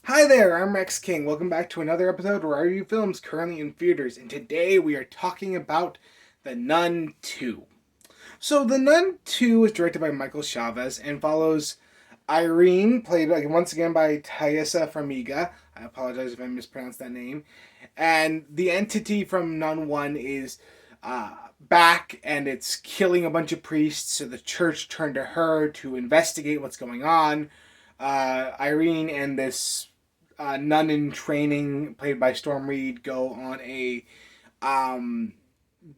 Hi there, I'm Rex King. Welcome back to another episode where I review films currently in theaters, and today we are talking about The Nun 2. So, The Nun 2 is directed by Michael Chavez and follows Irene, played once again by Thaisa Farmiga. I apologize if I mispronounced that name. And the entity from Nun 1 is back and it's killing a bunch of priests, so the church turned to her to investigate what's going on. Irene and this nun in training, played by Storm Reed, go on a um,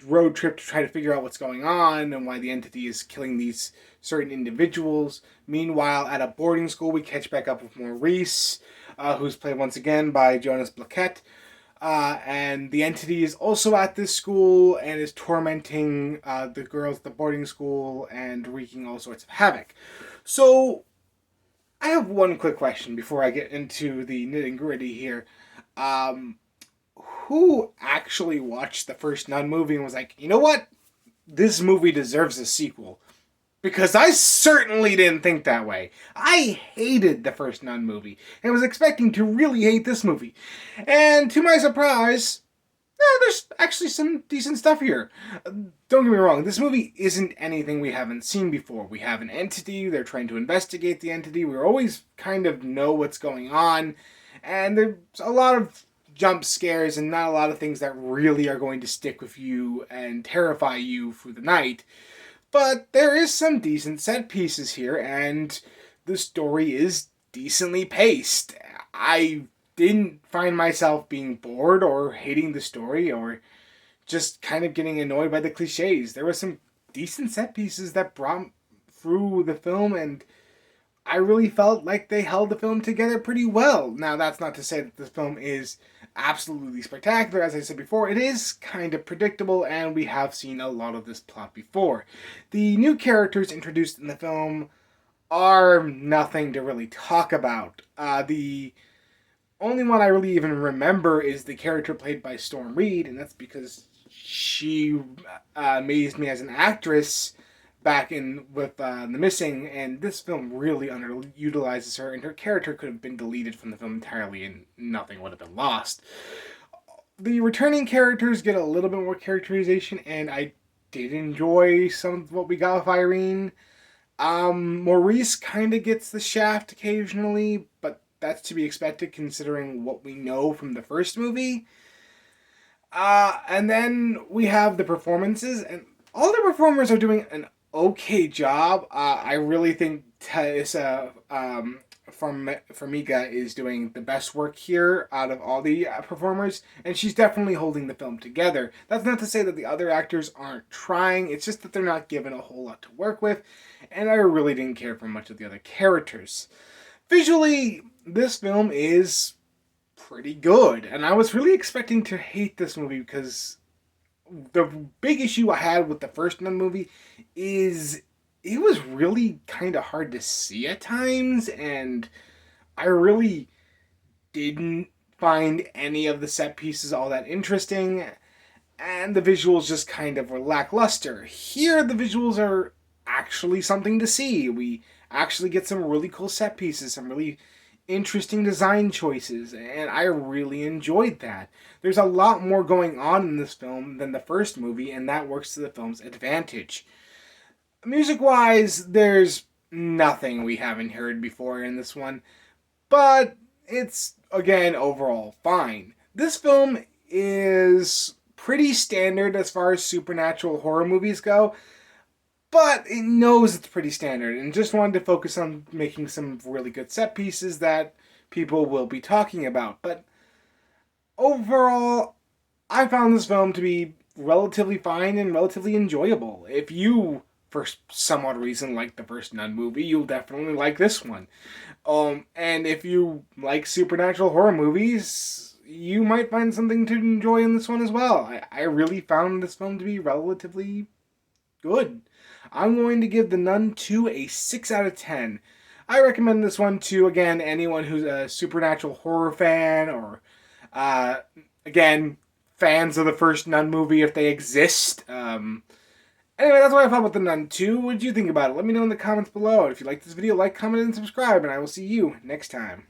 road trip to try to figure out what's going on and why the entity is killing these certain individuals. Meanwhile, at a boarding school, we catch back up with Maurice, who's played once again by Jonas Blaquette. And the entity is also at this school and is tormenting the girls at the boarding school and wreaking all sorts of havoc. So, I have one quick question before I get into the nitty gritty here. Um, who actually watched the first Nun movie and was like, you know what? This movie deserves a sequel? Because I certainly didn't think that way. I hated the first Nun movie and was expecting to really hate this movie. And to my surprise, there's actually some decent stuff here. Don't get me wrong, this movie isn't anything we haven't seen before. We have an entity, they're trying to investigate the entity, we always kind of know what's going on, and there's a lot of jump scares and not a lot of things that really are going to stick with you and terrify you through the night. But there is some decent set pieces here, and the story is decently paced. I didn't find myself being bored or hating the story or just kind of getting annoyed by the cliches. There were some decent set pieces that brought through the film, and I really felt like they held the film together pretty well. Now, that's not to say that this film is absolutely spectacular. As I said before, it is kind of predictable, and we have seen a lot of this plot before. The new characters introduced in the film are nothing to really talk about. The only one I really even remember is the character played by Storm Reed, and that's because she amazed me as an actress back in with The Missing, and this film really underutilizes her, and her character could have been deleted from the film entirely, and nothing would have been lost. The returning characters get a little bit more characterization, and I did enjoy some of what we got with Irene. Maurice kind of gets the shaft occasionally, but that's to be expected considering what we know from the first movie. And then we have the performances, and all the performers are doing an okay job. I really think Tessa from Farmiga is doing the best work here out of all the performers, and she's definitely holding the film together. That's not to say that the other actors aren't trying, it's just that they're not given a whole lot to work with, and I really didn't care for much of the other characters. Visually, this film is pretty good, and I was really expecting to hate this movie because the big issue I had with the first Nun movie is it was really kind of hard to see at times, and I really didn't find any of the set pieces all that interesting, and the visuals just kind of were lackluster. Here, the visuals are actually something to see. We actually get some really cool set pieces, some really interesting design choices, and I really enjoyed that. There's a lot more going on in this film than the first movie, and that works to the film's advantage. Music wise, there's nothing we haven't heard before in this one, but it's, again, overall fine. This film is pretty standard as far as supernatural horror movies go, but it knows it's pretty standard and just wanted to focus on making some really good set pieces that people will be talking about. But overall, I found this film to be relatively fine and relatively enjoyable. If you, for some odd reason, like the first Nun movie, you'll definitely like this one. And if you like supernatural horror movies, you might find something to enjoy in this one as well. I really found this film to be relatively good. I'm going to give The Nun 2 a 6 out of 10. I recommend this one to, again, anyone who's a supernatural horror fan or, again, fans of the first Nun movie if they exist. Anyway, that's what I thought about The Nun 2. What did you think about it? Let me know in the comments below. If you like this video, like, comment, and subscribe, and I will see you next time.